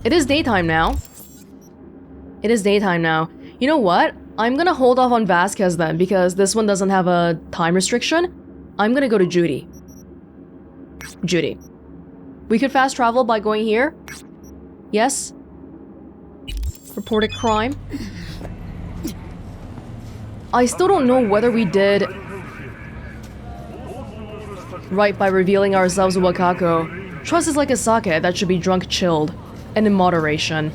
It is daytime now. It is daytime now. You know what? I'm gonna hold off on Vasquez then, because this one doesn't have a time restriction. I'm gonna go to Judy. Judy. We could fast travel by going here. Yes? Reported crime. I still don't know whether we did right by revealing ourselves with Wakako. Trust is like a sake that should be drunk chilled, and in moderation.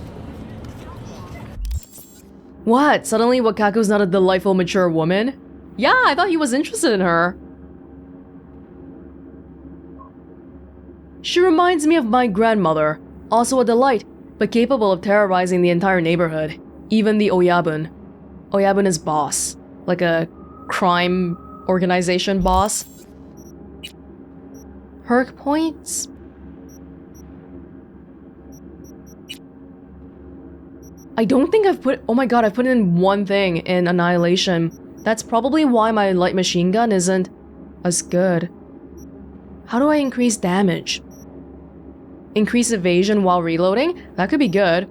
What? Suddenly Wakako's not a delightful, mature woman? Yeah, I thought he was interested in her. She reminds me of my grandmother, also a delight, but capable of terrorizing the entire neighborhood, even the Oyabun. Oyabun is boss, like a crime organization boss. Herc points? I don't think I've put- oh my god, I've put in one thing in Annihilation. That's probably why my light machine gun isn't as good. How do I increase damage? Increase evasion while reloading? That could be good.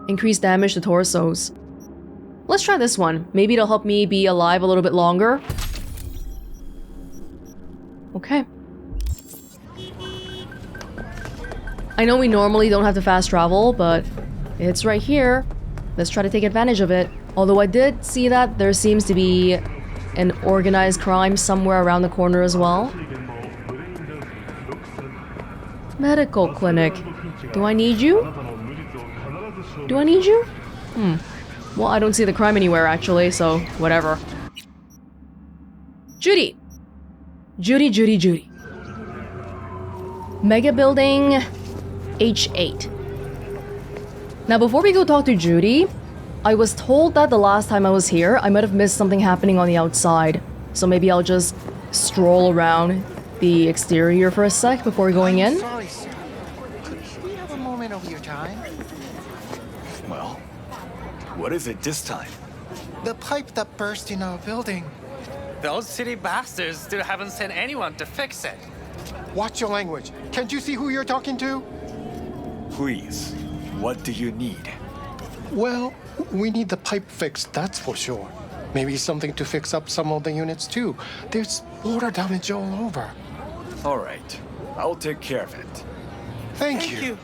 Increase damage to torsos. Let's try this one. Maybe it'll help me be alive a little bit longer. Okay. I know we normally don't have to fast travel, but it's right here. Let's try to take advantage of it. Although I did see that there seems to be an organized crime somewhere around the corner as well. Medical clinic. Do I need you? Do I need you? Well, I don't see the crime anywhere actually, so whatever. Judy! Judy, Judy, Judy. Mega building H8. Now before we go talk to Judy, I was told that the last time I was here, I might have missed something happening on the outside. So maybe I'll just stroll around the exterior for a sec before going in. Sorry, sir. Could we have a moment of your time? Well, what is it this time? The pipe that burst in our building. Those city bastards still haven't sent anyone to fix it. Watch your language. Can't you see who you're talking to? Please, what do you need? Well, we need the pipe fixed, that's for sure. Maybe something to fix up some of the units too. There's water damage all over. All right, I'll take care of it. Thank you.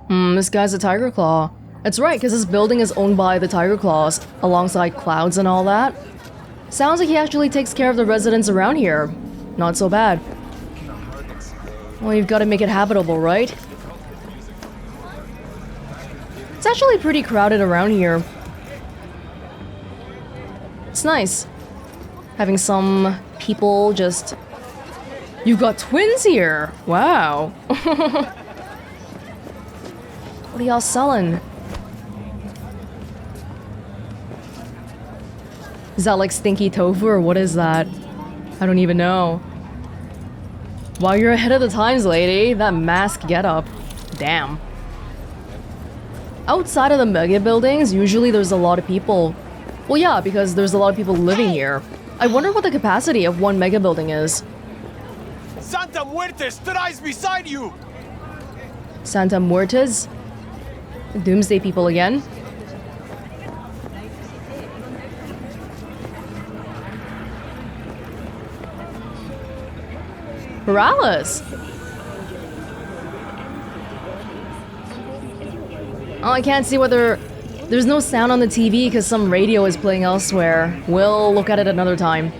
This guy's a Tiger Claw. That's right, because this building is owned by the Tiger Claws, alongside Clouds and all that. Sounds like he actually takes care of the residents around here. Not so bad. Well, you've got to make it habitable, right? It's actually pretty crowded around here. It's nice. Having some people just... You've got twins here! Wow. What are y'all selling? Is that like stinky tofu or what is that? I don't even know. Wow, you're ahead of the times, lady. That mask getup. Damn. Outside of the mega buildings, usually there's a lot of people. Well, yeah, because there's a lot of people living here. I wonder what the capacity of one mega building is. Santa Muertes lies beside you! Santa Muertes? Doomsday people again? Morales! Oh, I can't see whether... There's no sound on the TV because some radio is playing elsewhere. We'll look at it another time.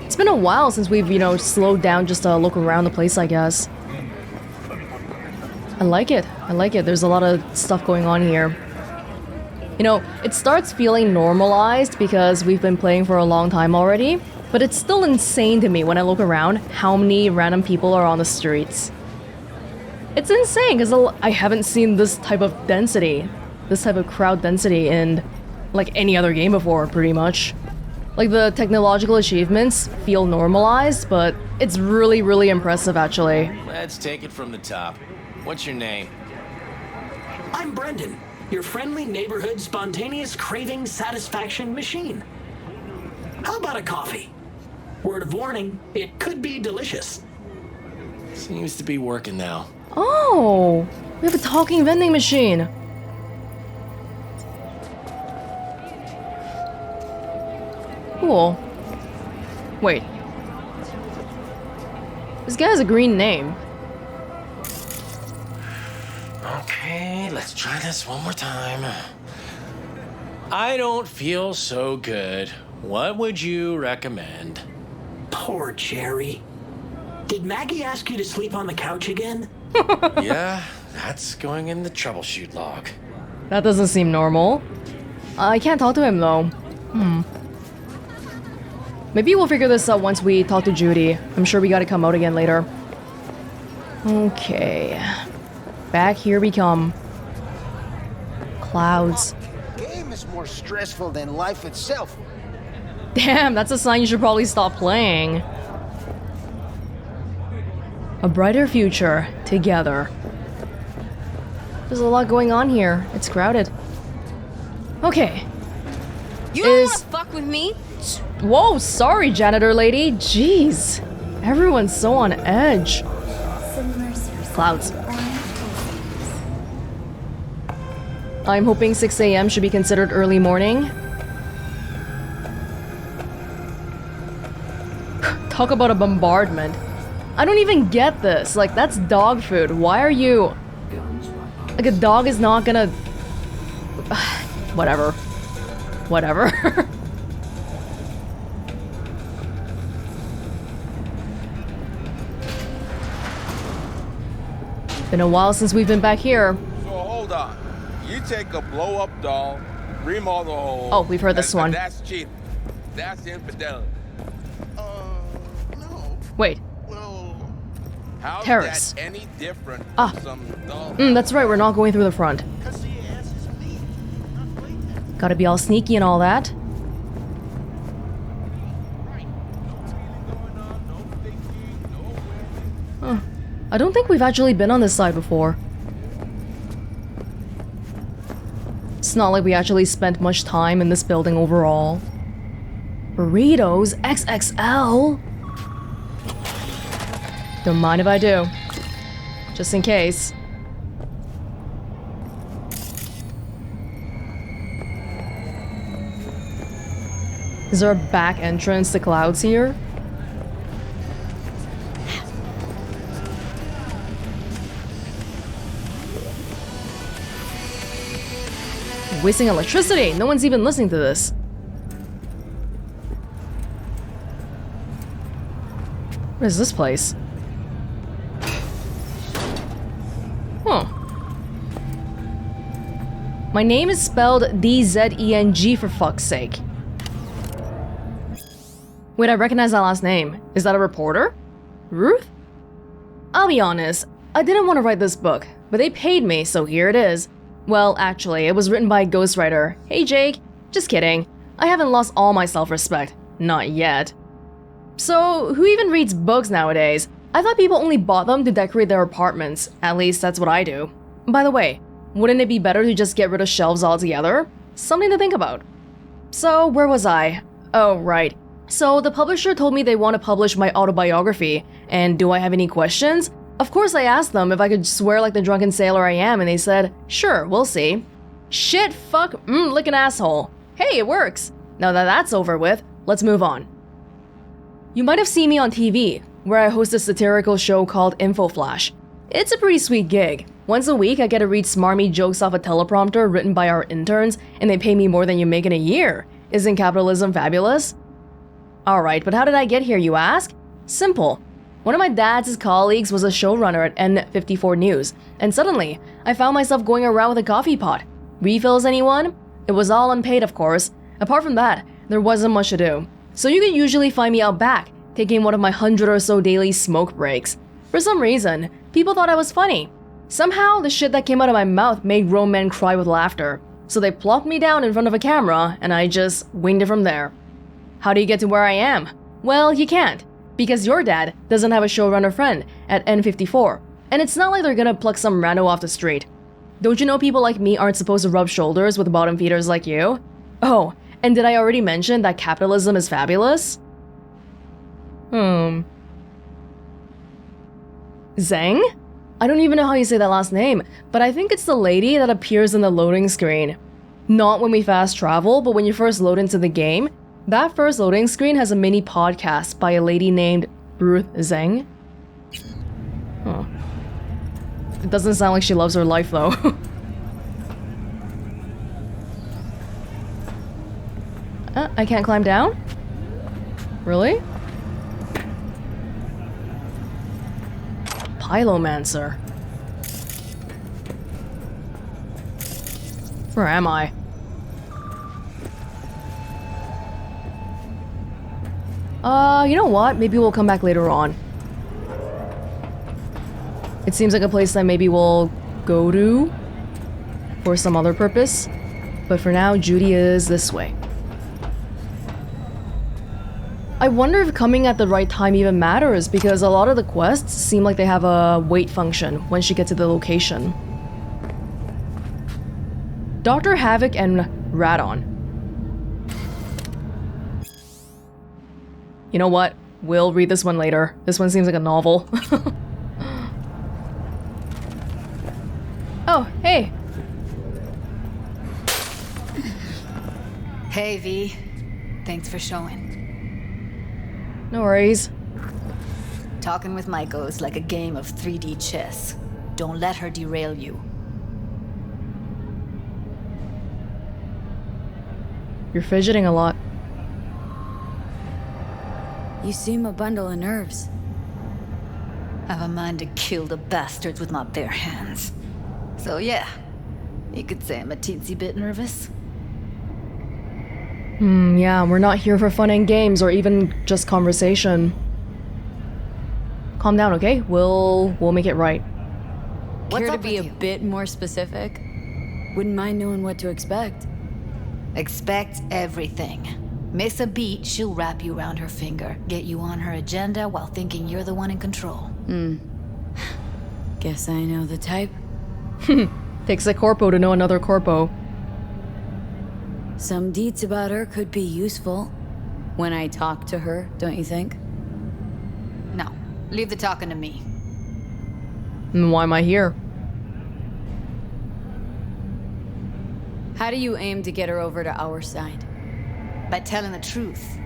It's been a while since we've, slowed down just to look around the place, I guess. I like it. I like it. There's a lot of stuff going on here. It starts feeling normalized because we've been playing for a long time already, but it's still insane to me when I look around how many random people are on the streets. It's insane because I haven't seen this type of density, this type of crowd density in like any other game before, pretty much. Like the technological achievements feel normalized, but it's really, really impressive actually. Let's take it from the top. What's your name? I'm Brendan, your friendly neighborhood spontaneous craving satisfaction machine. How about a coffee? Word of warning, it could be delicious. Seems to be working now. Oh, we have a talking vending machine. Cool. Wait. This guy has a green name. Okay, let's try this one more time. I don't feel so good. What would you recommend? Poor Jerry. Did Maggie ask you to sleep on the couch again? Yeah, that's going in the troubleshoot log. That doesn't seem normal. I can't talk to him though. Maybe we'll figure this out once we talk to Judy. I'm sure we gotta come out again later. Okay. Back here we come. Clouds. Game is more stressful than life itself. Damn, that's a sign you should probably stop playing. A brighter future together. There's a lot going on here. It's crowded. Okay. You don't wanna fuck with me? Whoa, sorry, janitor lady. Jeez. Everyone's so on edge. Clouds. I'm hoping 6 a.m. should be considered early morning. Talk about a bombardment. I don't even get this. Like, that's dog food. Why are you... Like, a dog is not gonna... Whatever. Whatever. Been a while since we've been back here. So hold on. You take a blow-up doll, remodel the whole... Oh, we've heard this one. That's cheap. That's infidelity. No. Wait. Well, How's Terrace. that any different Ah. from some doll? That's right, we're not going through the front. cause the ass is me, not playtime. Gotta be all sneaky and all that. I don't think we've actually been on this side before. It's not like we actually spent much time in this building overall. Burritos XXL? Don't mind if I do. Just in case. Is there a back entrance to Clouds here? Wasting electricity! No one's even listening to this. What is this place? Huh. My name is spelled D-Z-E-N-G for fuck's sake. Wait, I recognize that last name. Is that a reporter? Ruth? I'll be honest, I didn't want to write this book, but they paid me, so here it is. Well, actually, it was written by a ghostwriter. Hey Jake, just kidding. I haven't lost all my self-respect. Not yet. So, who even reads books nowadays? I thought people only bought them to decorate their apartments. At least that's what I do. By the way, wouldn't it be better to just get rid of shelves altogether? Something to think about. So, where was I? Oh, right. So, the publisher told me they want to publish my autobiography, and do I have any questions? Of course I asked them if I could swear like the drunken sailor I am, and they said, sure, we'll see. Shit, fuck, like an asshole. Hey, it works. Now that that's over with, let's move on. You might have seen me on TV, where I host a satirical show called Info Flash. It's a pretty sweet gig. Once a week, I get to read smarmy jokes off a teleprompter written by our interns, and they pay me more than you make in a year. Isn't capitalism fabulous? Alright, but how did I get here, you ask? Simple. One of my dad's colleagues was a showrunner at N54 News, and suddenly, I found myself going around with a coffee pot. Refills, anyone? It was all unpaid, of course. Apart from that, there wasn't much to do. So you could usually find me out back, taking one of my 100 or so daily smoke breaks. For some reason, people thought I was funny. Somehow, the shit that came out of my mouth made grown men cry with laughter. So they plopped me down in front of a camera, and I just winged it from there. How do you get to where I am? Well, you can't. Because your dad doesn't have a showrunner friend at N54, and it's not like they're gonna pluck some rando off the street. Don't you know people like me aren't supposed to rub shoulders with bottom feeders like you? Oh, and did I already mention that capitalism is fabulous? Zhang? I don't even know how you say that last name, but I think it's the lady that appears in the loading screen. Not when we fast travel, but when you first load into the game. That first loading screen has a mini podcast by a lady named Ruth Zhang. Huh. It doesn't sound like she loves her life though. I can't climb down? Really? Pylomancer. Where am I? You know what? Maybe we'll come back later on. It seems like a place that maybe we'll go to for some other purpose. But for now, Judy is this way. I wonder if coming at the right time even matters, because a lot of the quests seem like they have a wait function once you get to the location. Dr. Havoc and Radon. You know what? We'll read this one later. This one seems like a novel. Oh, hey. Hey, V. Thanks for showing. No worries. Talking with Maiko is like a game of 3D chess. Don't let her derail you. You're fidgeting a lot. You seem a bundle of nerves. Have a mind to kill the bastards with my bare hands. So yeah, you could say I'm a teensy bit nervous. Yeah, we're not here for fun and games or even just conversation. Calm down, okay? We'll make it right. Care to be a bit more specific? Wouldn't mind knowing what to expect. Expect everything. Miss a beat, she'll wrap you around her finger, get you on her agenda while thinking you're the one in control. Guess I know the type. Takes a corpo to know another corpo. Some deets about her could be useful when I talk to her, don't you think? No, leave the talking to me. And why am I here? How do you aim to get her over to our side? By telling the truth.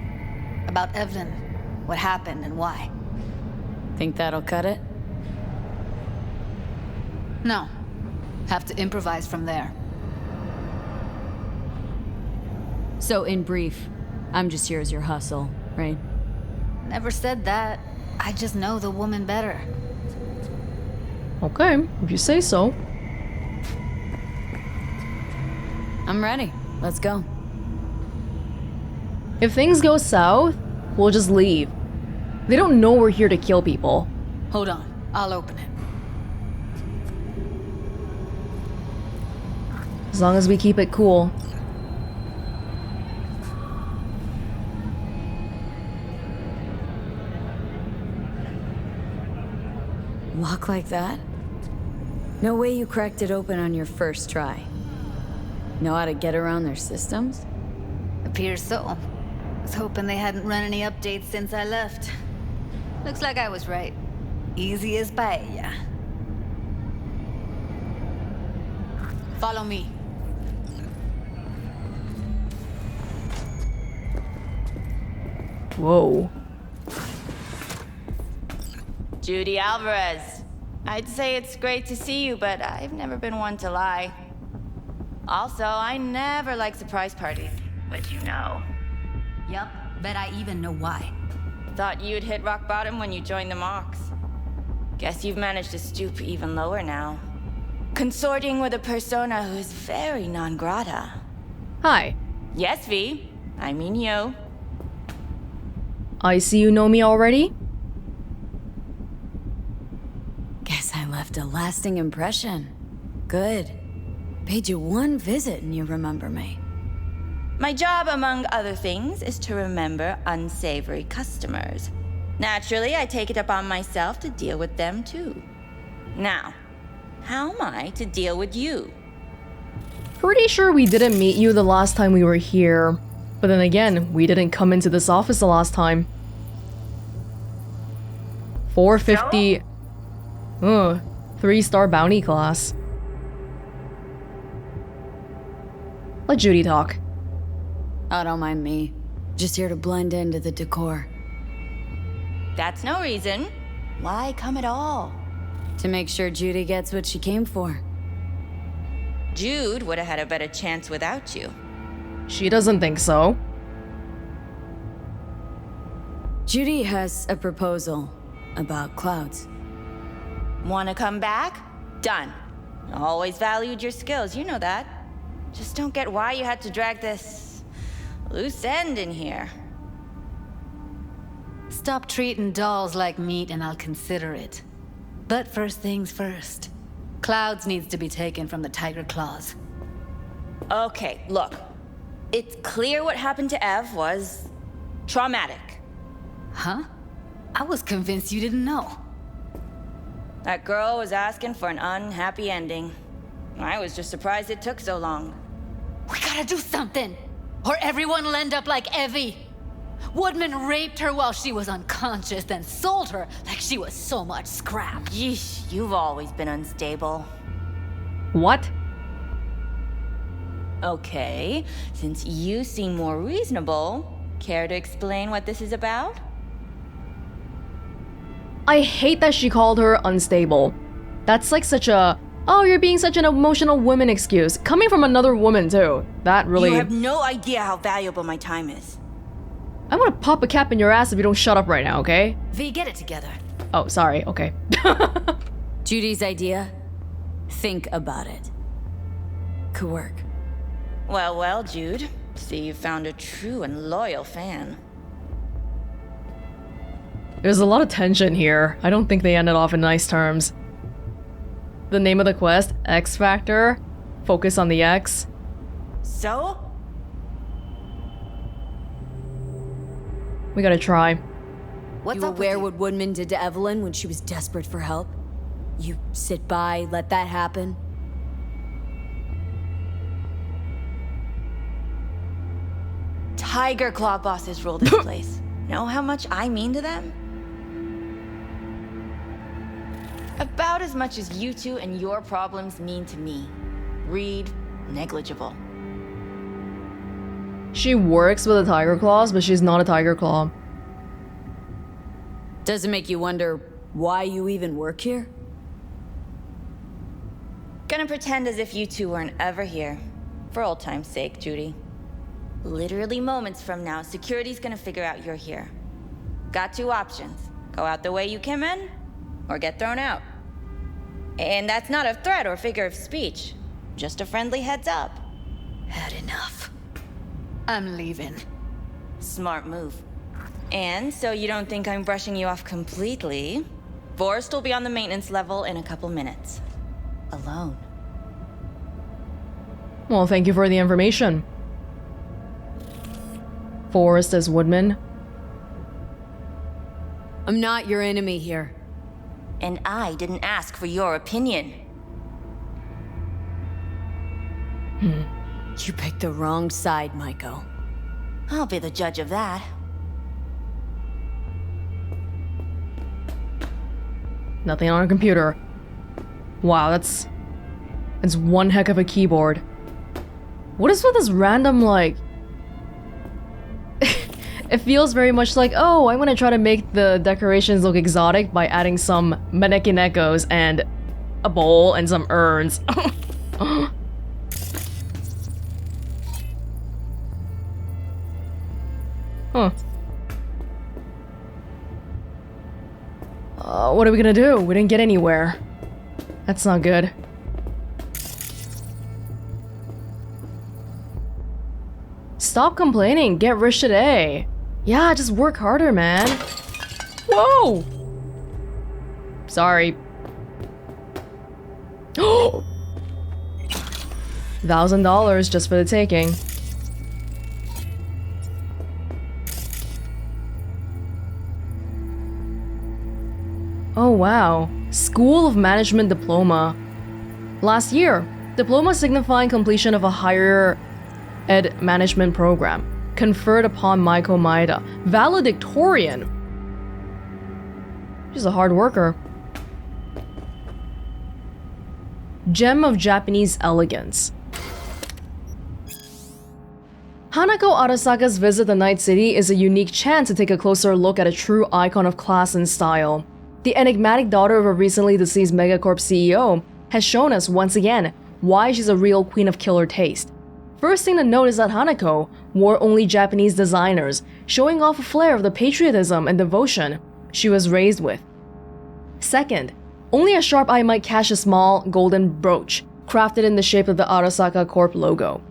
About Evelyn, what happened and why. Think that'll cut it? No. Have to improvise from there. So in brief, I'm just here as your hustle, right? Never said that. I just know the woman better. Okay, if you say so. I'm ready. Let's go. If things go south, we'll just leave. They don't know we're here to kill people. Hold on, I'll open it. As long as we keep it cool. Lock like that? No way you cracked it open on your first try. Know how to get around their systems? Appears so. Was hoping they hadn't run any updates since I left. Looks like I was right. Easy as paella. Follow me. Whoa. Judy Alvarez. I'd say it's great to see you, but I've never been one to lie. Also, I never like surprise parties, but you know. Yup, bet I even know why. Thought you'd hit rock bottom when you joined the Mox. Guess you've managed to stoop even lower now. Consorting with a persona who is very non grata. Hi. Yes, V. I mean you. I see you know me already? Guess I left a lasting impression. Good. Paid you one visit and you remember me. My job, among other things, is to remember unsavory customers. Naturally, I take it upon myself to deal with them too. Now, how am I to deal with you? Pretty sure we didn't meet you the last time we were here. But then again, we didn't come into this office the last time. 450... Ugh, 3-star bounty class. Let Judy talk. Oh, don't mind me. Just here to blend into the decor. That's no reason. Why come at all? To make sure Judy gets what she came for. Jude would have had a better chance without you. She doesn't think so. Judy has a proposal about clouds. Wanna come back? Done. Always valued your skills, you know that. Just don't get why you had to drag this loose end in here. Stop treating dolls like meat and I'll consider it. But first things first. Clouds needs to be taken from the tiger claws. Okay, look. It's clear what happened to Ev was traumatic. Huh? I was convinced you didn't know. That girl was asking for an unhappy ending. I was just surprised it took so long. We gotta do something, or everyone will end up like Evie. Woodman raped her while she was unconscious, then sold her like she was so much scrap. Yeesh, you've always been unstable. What? Okay, since you seem more reasonable, care to explain what this is about? I hate that she called her unstable. That's like such a, oh, you're being such an emotional woman excuse. Coming from another woman too. That really... You have no idea how valuable my time is. I'm gonna pop a cap in your ass if you don't shut up right now, okay? V, get it together. Oh, sorry, okay. Judy's idea? Think about it. Could work. Well, well, Jude. See, you found a true and loyal fan. There's a lot of tension here. I don't think they ended off in nice terms. The name of the quest, X Factor. Focus on the X. So? We gotta try. What's you up aware with what Woodman did to Evelyn when she was desperate for help? You sit by, let that happen? Tiger Claw bosses rule this place. Know how much I mean to them? About as much as you two and your problems mean to me. Read, negligible. She works with the Tiger Claws, but she's not a Tiger Claw. Does it make you wonder why you even work here? Gonna pretend as if you two weren't ever here. For old time's sake, Judy. Literally moments from now, security's gonna figure out you're here. Got two options. Go out the way you came in, or get thrown out. And that's not a threat or figure of speech. Just a friendly heads up. Had enough. I'm leaving. Smart move. And so you don't think I'm brushing you off completely, Forrest will be on the maintenance level in a couple minutes. Alone. Well, thank you for the information. Forrest as Woodman. I'm not your enemy here. And I didn't ask for your opinion. You picked the wrong side, Maiko. I'll be the judge of that. Nothing on a computer. Wow, that's one heck of a keyboard. What is with this random, like... It feels very much like, oh, I'm gonna try to make the decorations look exotic by adding some mannequin echoes and a bowl and some urns. Huh. What are we gonna do? We didn't get anywhere. That's not good. Stop complaining. Get rich today. Yeah, just work harder, man. Whoa! Sorry. $1,000 just for the taking. Oh wow. School of Management Diploma. Last year, diploma signifying completion of a higher ed management program. Conferred upon Maiko Maeda. Valedictorian. She's a hard worker. Gem of Japanese elegance. Hanako Arasaka's visit to Night City is a unique chance to take a closer look at a true icon of class and style. The enigmatic daughter of a recently deceased megacorp CEO has shown us once again why she's a real queen of killer taste. First thing to note is that Hanako wore only Japanese designers, showing off a flair of the patriotism and devotion she was raised with. Second, only a sharp eye might catch a small golden brooch crafted in the shape of the Arasaka Corp logo.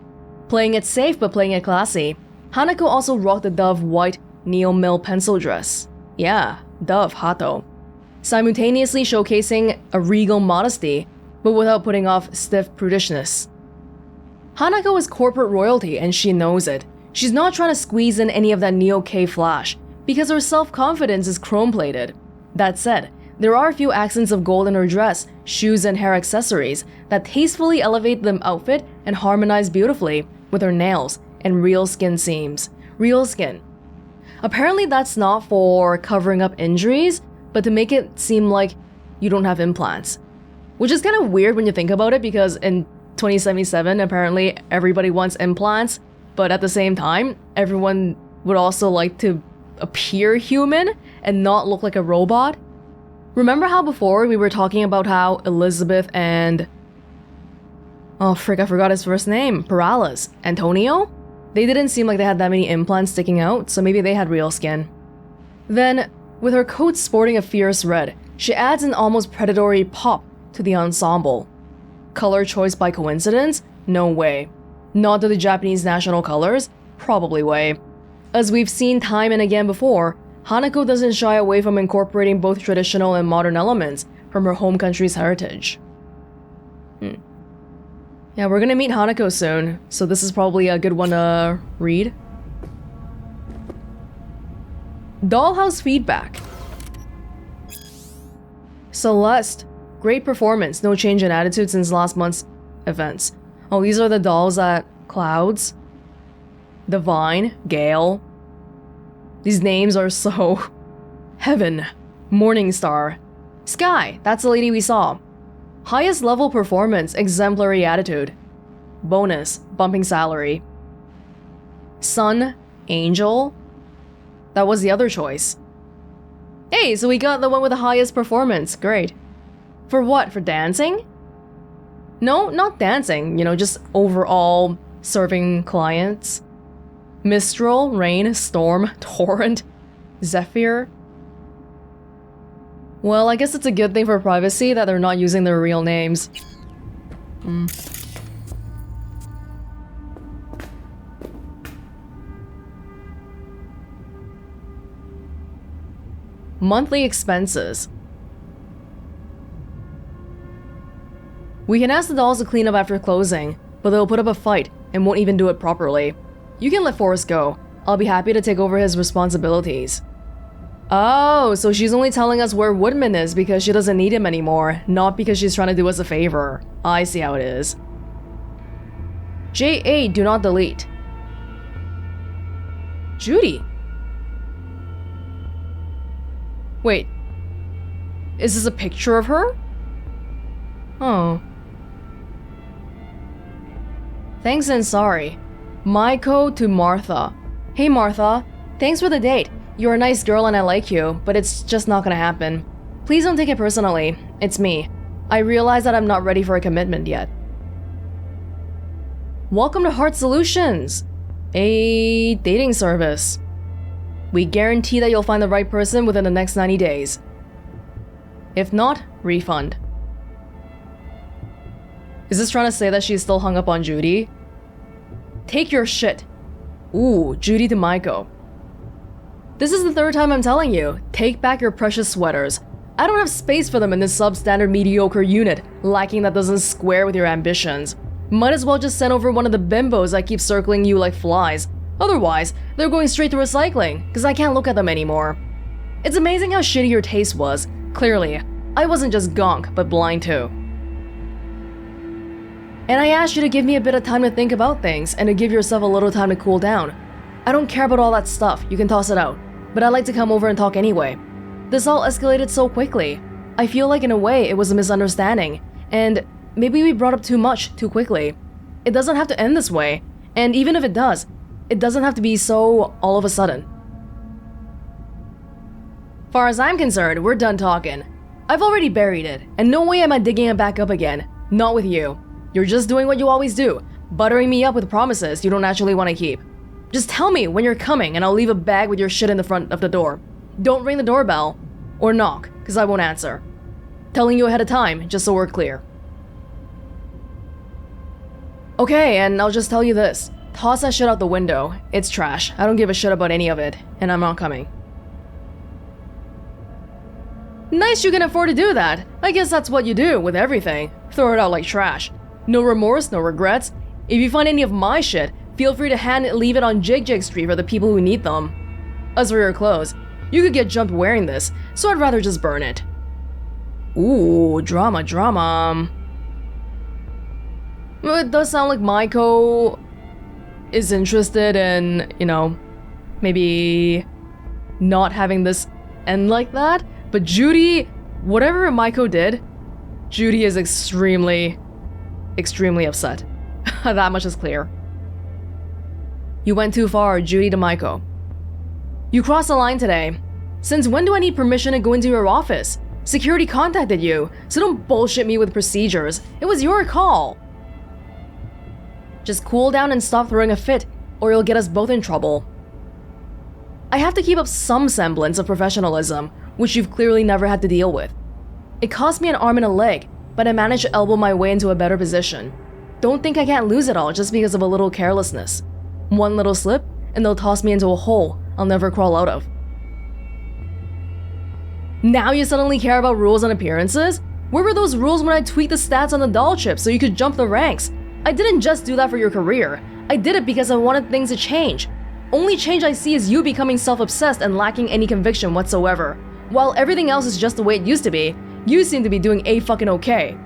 Playing it safe but playing it classy, Hanako also rocked the Dove white Neo Mill pencil dress. Yeah, Dove, Hato. Simultaneously showcasing a regal modesty, but without putting off stiff prudishness. Hanako is corporate royalty and she knows it. She's not trying to squeeze in any of that Neo-K flash, because her self-confidence is chrome-plated. That said, there are a few accents of gold in her dress, shoes and hair accessories that tastefully elevate the outfit and harmonize beautifully with her nails and real skin seams. Real skin. Apparently that's not for covering up injuries, but to make it seem like you don't have implants. Which is kind of weird when you think about it, because in 2077 apparently everybody wants implants, but at the same time everyone would also like to appear human and not look like a robot. Remember how before we were talking about how Elizabeth and... oh frick, I forgot his first name. Perales. Antonio? They didn't seem like they had that many implants sticking out, so maybe they had real skin. Then, with her coat sporting a fierce red, she adds an almost predatory pop to the ensemble. Color choice by coincidence? No way. Not to the Japanese national colors? Probably way. As we've seen time and again before, Hanako doesn't shy away from incorporating both traditional and modern elements from her home country's heritage. Yeah, we're gonna meet Hanako soon, so this is probably a good one to read. Dollhouse feedback. Celeste. Great performance, no change in attitude since last month's events. Oh, these are the dolls at Clouds. Divine, Gale. These names are so... Heaven. Morningstar. Sky, that's the lady we saw. Highest level performance, exemplary attitude. Bonus, bumping salary. Sun, Angel. That was the other choice. Hey, so we got the one with the highest performance, great. For what, for dancing? No, not dancing, just overall serving clients. Mistral, Rain, Storm, Torrent, Zephyr. Well, I guess it's a good thing for privacy that they're not using their real names. Monthly expenses. We can ask the dolls to clean up after closing, but they'll put up a fight and won't even do it properly. You can let Forrest go. I'll be happy to take over his responsibilities. Oh, so she's only telling us where Woodman is because she doesn't need him anymore, not because she's trying to do us a favor. I see how it is. J8, do not delete. Judy. Wait. Is this a picture of her? Oh. Thanks and sorry. Maiko to Martha. Hey Martha, thanks for the date. You're a nice girl and I like you, but it's just not gonna happen. Please don't take it personally. It's me. I realize that I'm not ready for a commitment yet. Welcome to Heart Solutions, a dating service. We guarantee that you'll find the right person within the next 90 days. If not, refund. Is this trying to say that she's still hung up on Judy? Take your shit. Ooh, Judy to Maiko. This is the third time I'm telling you, take back your precious sweaters. I don't have space for them in this substandard mediocre unit, lacking that doesn't square with your ambitions. Might as well just send over one of the bimbos that keep circling you like flies. Otherwise, they're going straight to recycling, because I can't look at them anymore. It's amazing how shitty your taste was. Clearly, I wasn't just gonk, but blind too. And I asked you to give me a bit of time to think about things, and to give yourself a little time to cool down. I don't care about all that stuff, you can toss it out. But I'd like to come over and talk anyway. This all escalated so quickly. I feel like in a way it was a misunderstanding, and maybe we brought up too much too quickly. It doesn't have to end this way, and even if it does, it doesn't have to be so all of a sudden. Far as I'm concerned, we're done talking. I've already buried it, and no way am I digging it back up again. Not with you. You're just doing what you always do, buttering me up with promises you don't actually want to keep. Just tell me when you're coming and I'll leave a bag with your shit in the front of the door. Don't ring the doorbell, or knock, because I won't answer. Telling you ahead of time, just so we're clear. Okay, and I'll just tell you this. Toss that shit out the window. It's trash. I don't give a shit about any of it, and I'm not coming. Nice you can afford to do that. I guess that's what you do with everything. Throw it out like trash. No remorse, no regrets. If you find any of my shit, feel free to leave it on Jig Street for the people who need them. As for your clothes, you could get jumped wearing this, so I'd rather just burn it. Ooh, drama. Well, it does sound like Maiko is interested in, maybe not having this end like that. But Judy, whatever Maiko did, Judy is extremely upset. That much is clear. You went too far, Judy to Maiko. You crossed the line today. Since when do I need permission to go into your office? Security contacted you, so don't bullshit me with procedures. It was your call. Just cool down and stop throwing a fit, or you'll get us both in trouble. I have to keep up some semblance of professionalism, which you've clearly never had to deal with. It cost me an arm and a leg, but I managed to elbow my way into a better position. Don't think I can't lose it all just because of a little carelessness. One little slip, and they'll toss me into a hole I'll never crawl out of. Now you suddenly care about rules and appearances? Where were those rules when I tweaked the stats on the doll chip so you could jump the ranks? I didn't just do that for your career. I did it because I wanted things to change. Only change I see is you becoming self-obsessed and lacking any conviction whatsoever. While everything else is just the way it used to be, you seem to be doing a-fucking okay.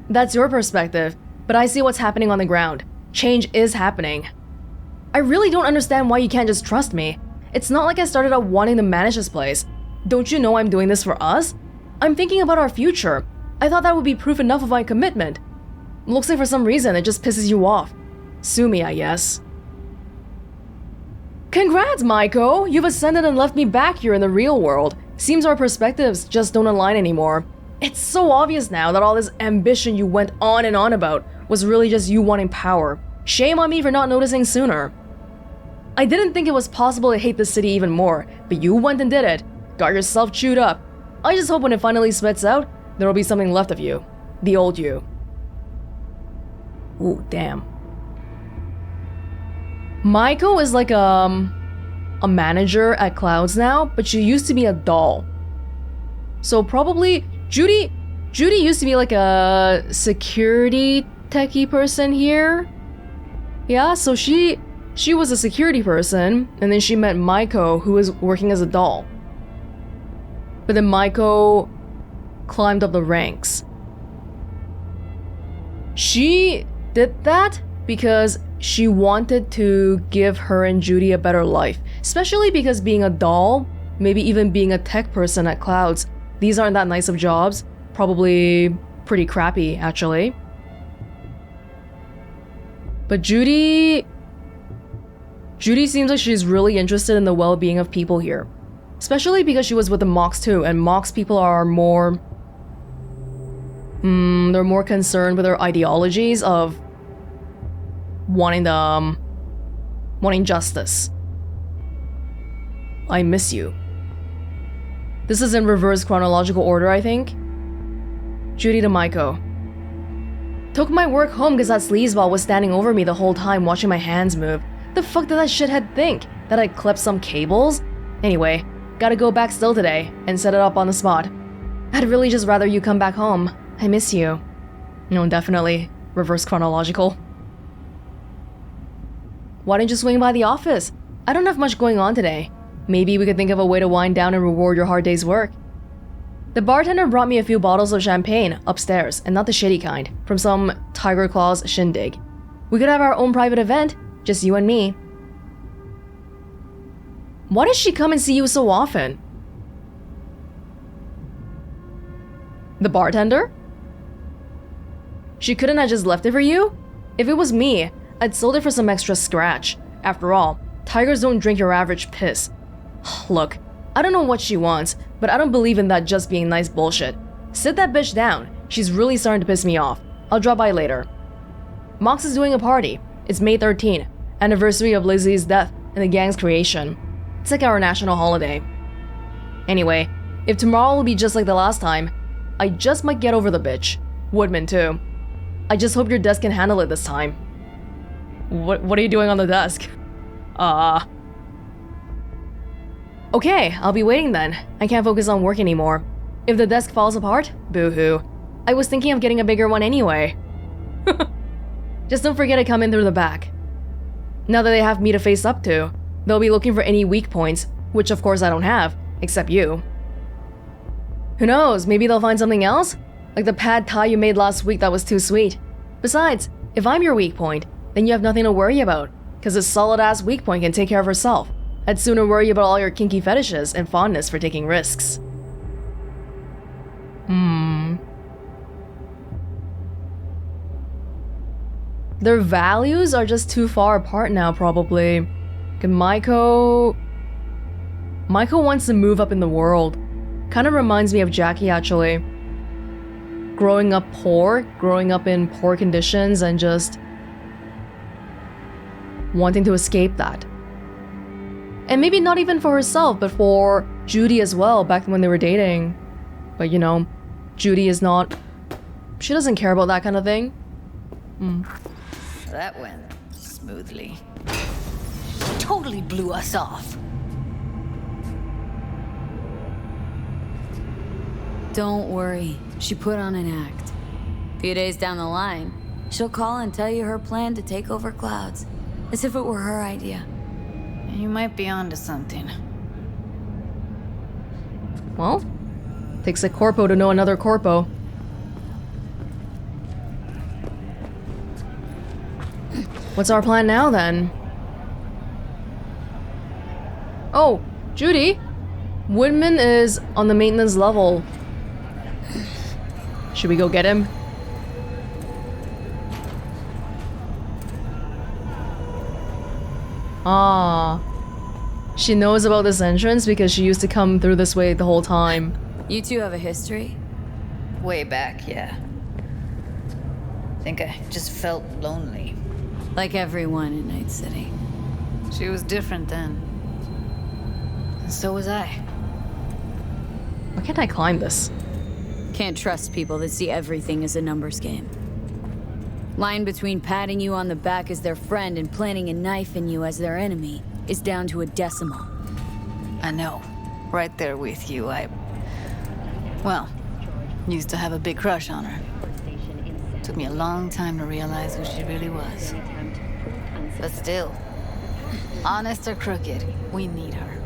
That's your perspective, but I see what's happening on the ground. Change is happening. I really don't understand why you can't just trust me. It's not like I started out wanting to manage this place. Don't you know I'm doing this for us? I'm thinking about our future. I thought that would be proof enough of my commitment. Looks like for some reason it just pisses you off. Sue me, I guess. Congrats, Maiko! You've ascended and left me back here in the real world. Seems our perspectives just don't align anymore. It's so obvious now that all this ambition you went on and on about was really just you wanting power. Shame on me for not noticing sooner. I didn't think it was possible to hate the city even more, but you went and did it. Got yourself chewed up. I just hope when it finally spits out, there'll be something left of you. The old you. Ooh, damn. Maiko is like a manager at Clouds now, but she used to be a doll. So probably Judy used to be like a security techie person here. Yeah, so she was a security person, and then she met Maiko, who was working as a doll. But then Maiko climbed up the ranks. She did that because she wanted to give her and Judy a better life, especially because being a doll, maybe even being a tech person at Clouds, these aren't that nice of jobs, probably pretty crappy actually. But Judy seems like she's really interested in the well-being of people here, especially because she was with the Mox too, and Mox people are more they're more concerned with their ideologies of wanting justice. I miss you. This is in reverse chronological order, I think. Judy to Maiko. Took my work home because that sleazeball was standing over me the whole time watching my hands move. The fuck did that shithead think? That I clipped some cables? Anyway, gotta go back still today and set it up on the spot. I'd really just rather you come back home. I miss you. No, definitely. Reverse chronological. Why didn't you swing by the office? I don't have much going on today. Maybe we could think of a way to wind down and reward your hard day's work. The bartender brought me a few bottles of champagne upstairs, and not the shitty kind, from some Tiger Claws shindig. We could have our own private event, just you and me. Why does she come and see you so often? The bartender? She couldn't have just left it for you? If it was me, I'd sold it for some extra scratch. After all, tigers don't drink your average piss. Look, I don't know what she wants, but I don't believe in that just being nice bullshit. Sit that bitch down. She's really starting to piss me off. I'll drop by later. Mox is doing a party. It's May 13th, anniversary of Lizzie's death and the gang's creation. It's like our national holiday. Anyway, if tomorrow will be just like the last time, I just might get over the bitch. Woodman too. I just hope your desk can handle it this time. What are you doing on the desk? Okay, I'll be waiting then. I can't focus on work anymore. If the desk falls apart, boo-hoo. I was thinking of getting a bigger one anyway. Just don't forget to come in through the back. Now that they have me to face up to, they'll be looking for any weak points, which of course I don't have, except you. Who knows, maybe they'll find something else? Like the pad thai you made last week that was too sweet. Besides, if I'm your weak point, then you have nothing to worry about, because a solid-ass weak point can take care of herself. I'd sooner worry about all your kinky fetishes and fondness for taking risks. Their values are just too far apart now, probably. Maiko wants to move up in the world. Kind of reminds me of Jackie, actually. Growing up poor, growing up in poor conditions, and just wanting to escape that. And maybe not even for herself, but for Judy as well, back when they were dating. But you know, Judy is not... She doesn't care about that kind of thing. That went smoothly. Totally blew us off. Don't worry, she put on an act. A few days down the line, she'll call and tell you her plan to take over clouds, as if it were her idea. You might be onto something. Well, takes a corpo to know another corpo. What's our plan now, then? Oh, Judy! Woodman is on the maintenance level. Should we go get him? She knows about this entrance because she used to come through this way the whole time. You two have a history? Way back, yeah. Think I just felt lonely. Like everyone in Night City. She was different then. And so was I. Why can't I climb this? Can't trust people that see everything as a numbers game. Line between patting you on the back as their friend and planting a knife in you as their enemy is down to a decimal. I know. Right there with you. Well, used to have a big crush on her. Took me a long time to realize who she really was. But still, honest or crooked, we need her.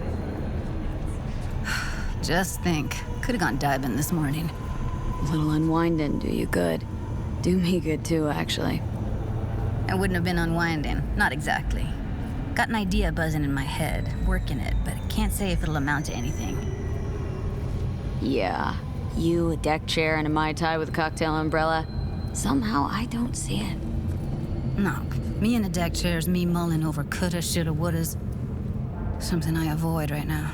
Just think, could have gone diving this morning. A little unwinding do you good. Do me good too, actually. I wouldn't have been unwinding, not exactly. Got an idea buzzing in my head, working it, but I can't say if it'll amount to anything. Yeah, you, a deck chair, and a Mai Tai with a cocktail umbrella. Somehow I don't see it. No, me in a deck chair is me mulling over coulda, shoulda, wouldas. Something I avoid right now.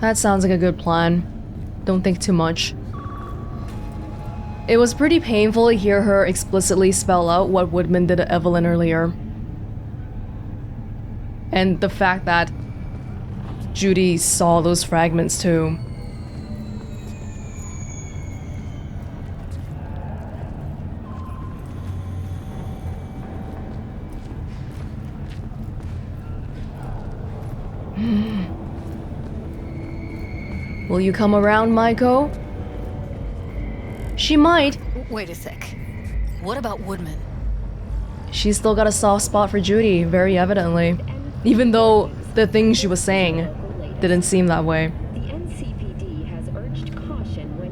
That sounds like a good plan. Don't think too much. It was pretty painful to hear her explicitly spell out what Woodman did to Evelyn earlier. And the fact that Judy saw those fragments too. Will you come around, Maiko? She might. Wait a sec. What about Woodman? She's still got a soft spot for Judy, very evidently. Even though the things she was saying didn't seem that way.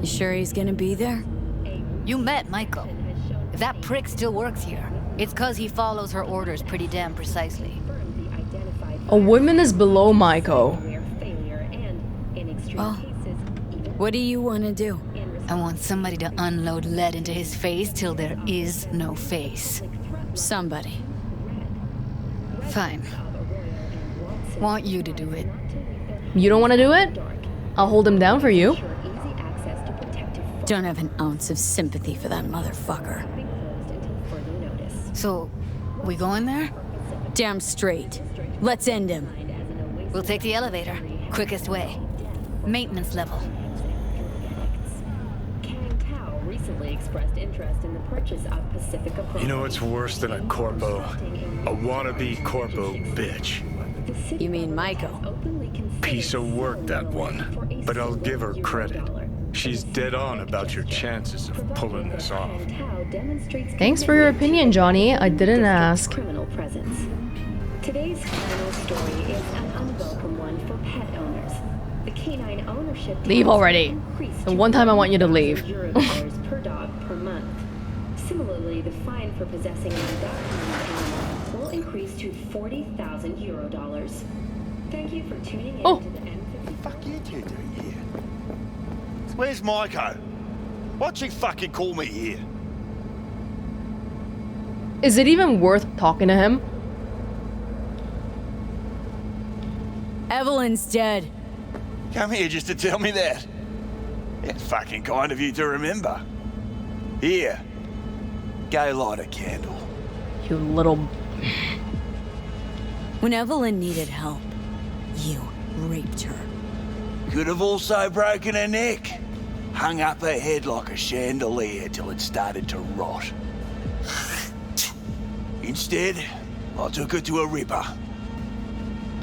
You sure he's gonna be there? You met Maiko. If that prick still works here, it's cause he follows her orders pretty damn precisely. A Woodman is below Maiko. Well, what do you want to do? I want somebody to unload lead into his face till there is no face. Somebody. Fine. Want you to do it. You don't want to do it? I'll hold him down for you. Don't have an ounce of sympathy for that motherfucker. So, we going there? Damn straight. Let's end him. We'll take the elevator. Quickest way. Maintenance level. Recently expressed interest in the purchase of Pacifica. You know what's worse than a Corpo? A wannabe Corpo bitch. You mean Maiko? Piece of work, that one. But I'll give her credit. She's dead on about your chances of pulling this off. Thanks for your opinion, Johnny. I didn't ask. Criminal presence. Today's final story is an unwelcome one for pet owners. The canine ownership Leave already. The one time I want you to leave. $0 per dog per month. Similarly, the fine for possessing an undocumented animal will increase to €40,000. Thank you for tuning in to the M50. Fuck you two doing here? Where's Maiko? Why'd she fucking call me here? Is it even worth talking to him? Evelyn's dead. Come here just to tell me that. It's fucking kind of you to remember. Here. Go light a candle. You little... When Evelyn needed help, you raped her. Could have also broken her neck. Hung up her head like a chandelier till it started to rot. Instead, I took her to a ripper.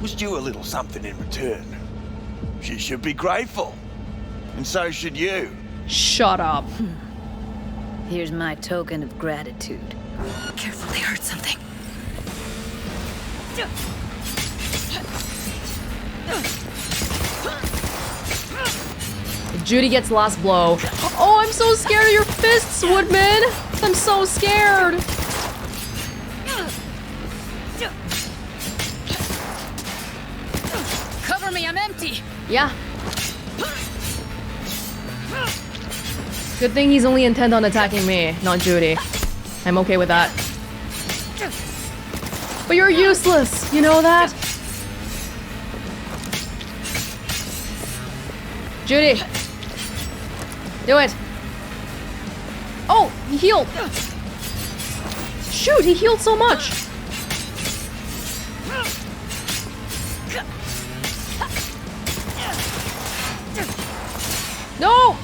Was due a little something in return. She should be grateful. And so should you. Shut up. Here's my token of gratitude. Careful, they heard something. Judy gets last blow. Oh, I'm so scared of your fists, Woodman. I'm so scared. Cover me, I'm empty. Yeah. Good thing he's only intent on attacking me, not Judy. I'm okay with that. But you're useless, you know that? Judy! Do it! Oh, he healed! Shoot, he healed so much! No!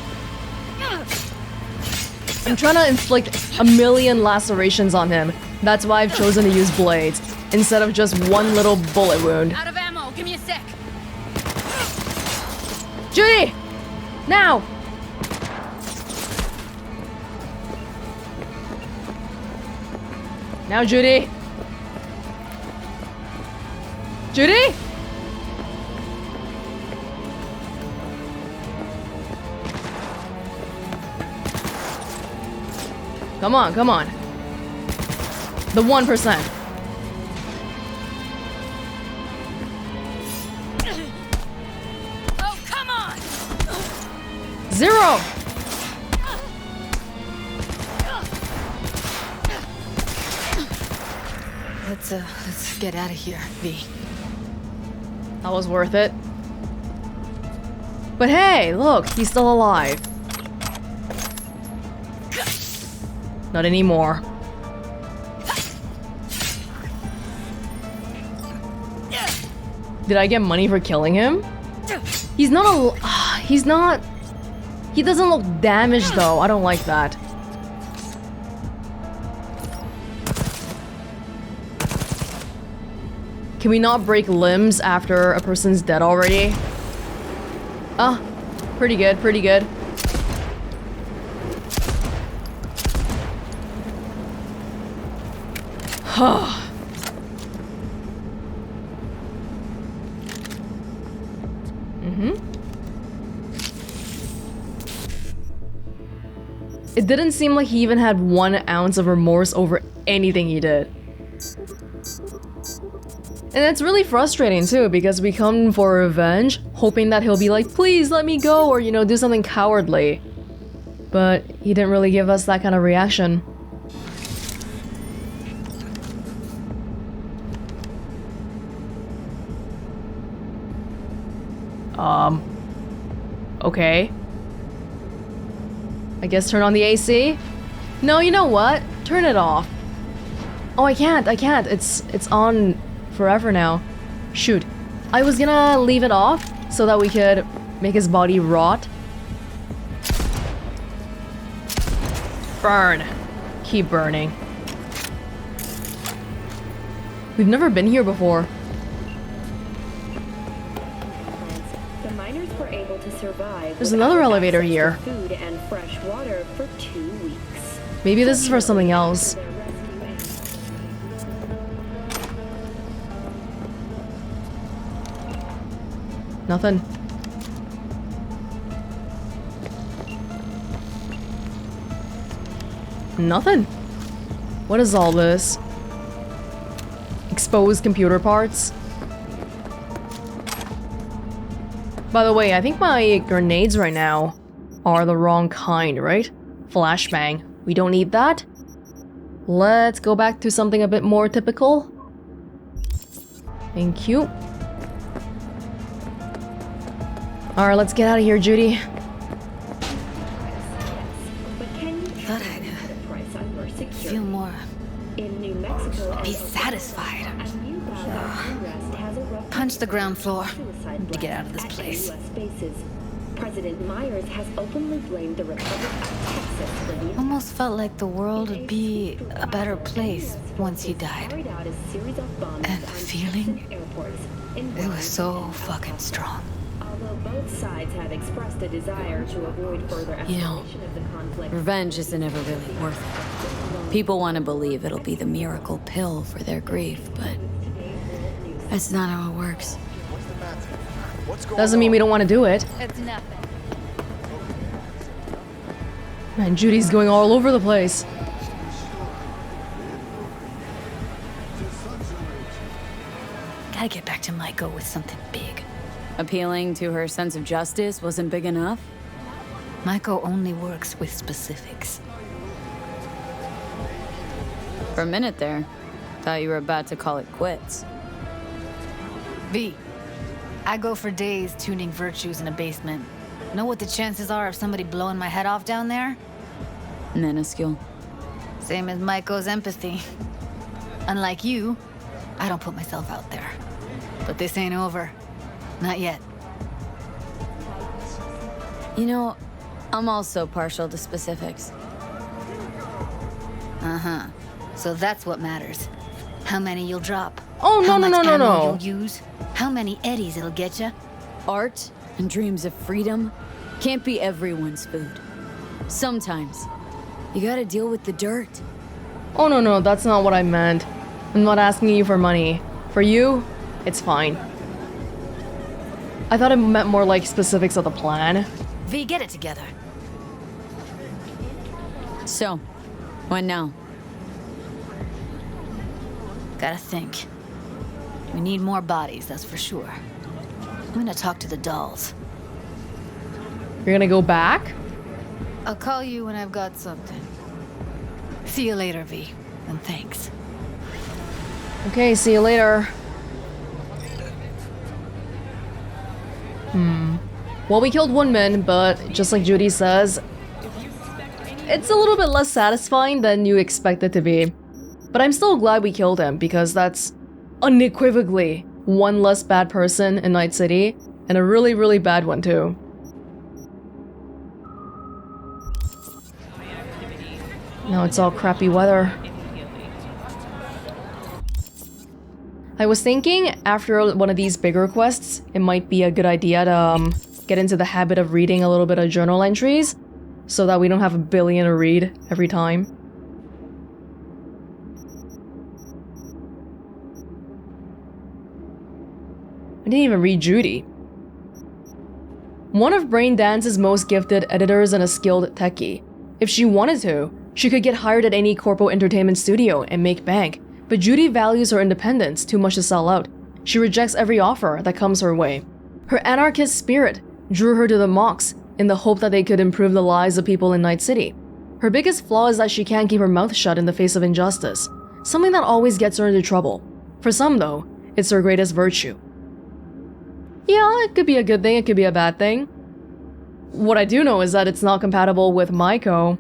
I'm trying to inflict a million lacerations on him. That's why I've chosen to use blades, instead of just one little bullet wound. Out of ammo, give me a sec. Judy! Now! Now, Judy! Judy? Come on, come on. The 1%. Oh, come on! 0! Let's get out of here, V. That was worth it. But hey, look, he's still alive. Not anymore. Did I get money for killing him? He's not a... he's not... He doesn't look damaged though. I don't like that. Can we not break limbs after a person's dead already? Ah, pretty good, pretty good. It didn't seem like he even had 1 ounce of remorse over anything he did. And it's really frustrating too, because we come for revenge, hoping that he'll be like, please let me go, or you know, do something cowardly. But he didn't really give us that kind of reaction. Okay. I guess turn on the AC? No, you know what? Turn it off. Oh, I can't. It's on forever now. Shoot. I was gonna leave it off so that we could make his body rot. Burn. Keep burning. We've never been here before. The miners were able to survive. There's another elevator here. Food and fresh water for 2 weeks. Maybe this is for something else. Nothing. Nothing. What is all this? Exposed computer parts? By the way, I think my grenades right now are the wrong kind, right? Flashbang. We don't need that. Let's go back to something a bit more typical. Thank you. Alright, let's get out of here, Judy. Thought I'd feel more. In New Mexico, be satisfied. Punch the ground floor to get out of this place. President Myers has openly blamed the Republic of Texas for the Almost felt like the world would be a better place once he died. And the feeling, it was so fucking strong. Although both sides have expressed a desire to avoid further escalation of the conflict. Revenge isn't ever really worth it. People want to believe it'll be the miracle pill for their grief, but that's not how it works. Doesn't mean we don't want to do it. It's nothing. Man, Judy's going all over the place. Gotta get back to Maiko with something big. Appealing to her sense of justice wasn't big enough? Maiko only works with specifics. For a minute there, thought you were about to call it quits. V, I go for days tuning virtues in a basement. Know what the chances are of somebody blowing my head off down there? Minuscule. Same as Maiko's empathy. Unlike you, I don't put myself out there. But this ain't over. Not yet. You know, I'm also partial to specifics. Uh-huh. So that's what matters. How many you'll drop. Oh, How no, much no, no, ammo no. you'll use. How many eddies it'll get you. Art and dreams of freedom can't be everyone's food. Sometimes, you gotta deal with the dirt. Oh, no, no, that's not what I meant. I'm not asking you for money. For you, it's fine. I thought it meant more like specifics of the plan. V, get it together. So, when now? Gotta think. We need more bodies, that's for sure. I'm gonna talk to the dolls. You're gonna go back? I'll call you when I've got something. See you later, V. And thanks. Okay, see you later. Well, we killed one man, but just like Judy says, it's a little bit less satisfying than you expect it to be. But I'm still glad we killed him, because that's unequivocally one less bad person in Night City, and a really, really bad one too. Now it's all crappy weather. I was thinking after one of these bigger quests, it might be a good idea to get into the habit of reading a little bit of journal entries so that we don't have a billion to read every time. I didn't even read Judy. One of Braindance's most gifted editors and a skilled techie. If she wanted to, she could get hired at any Corpo entertainment studio and make bank. But Judy values her independence too much to sell out. She rejects every offer that comes her way. Her anarchist spirit drew her to the mocks in the hope that they could improve the lives of people in Night City. Her biggest flaw is that she can't keep her mouth shut in the face of injustice, something that always gets her into trouble. For some, though, it's her greatest virtue. Yeah, it could be a good thing, it could be a bad thing. What I do know is that it's not compatible with Maiko.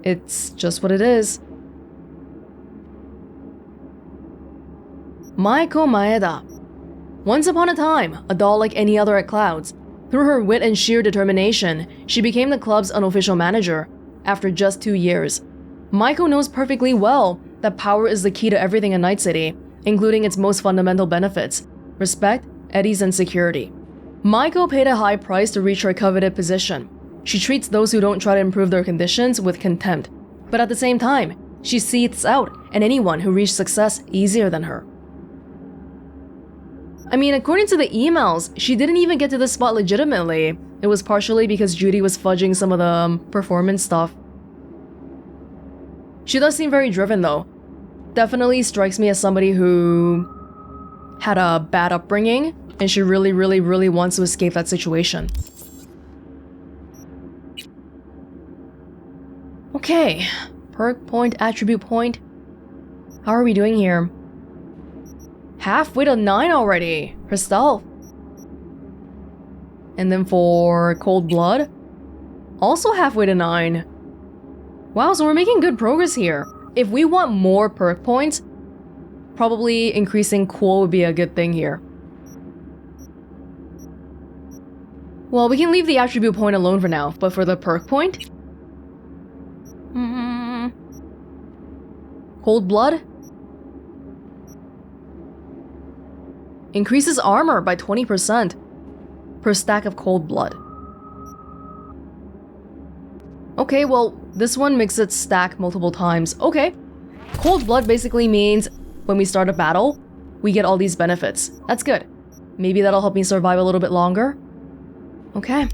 It's just what it is. Maiko Maeda. Once upon a time, a doll like any other at Clouds. Through her wit and sheer determination, she became the club's unofficial manager after just 2 years. Maiko knows perfectly well that power is the key to everything in Night City, including its most fundamental benefits: respect, eddies, and security. Maiko paid a high price to reach her coveted position. She treats those who don't try to improve their conditions with contempt, but at the same time, she seethes out and anyone who reached success easier than her. I mean, according to the emails, she didn't even get to this spot legitimately. It was partially because Judy was fudging some of the performance stuff. She does seem very driven though. Definitely strikes me as somebody who had a bad upbringing and she really wants to escape that situation. Okay, perk point, attribute point. How are we doing here? Halfway to 9 already. Her stealth. And then for cold blood, also halfway to 9. Wow, so we're making good progress here. If we want more perk points, probably increasing cool would be a good thing here. Well, we can leave the attribute point alone for now, but for the perk point? Cold blood? Increases armor by 20% per stack of cold blood. Okay, well, this one makes it stack multiple times. Okay. Cold blood basically means when we start a battle, we get all these benefits. That's good. Maybe that'll help me survive a little bit longer. Okay.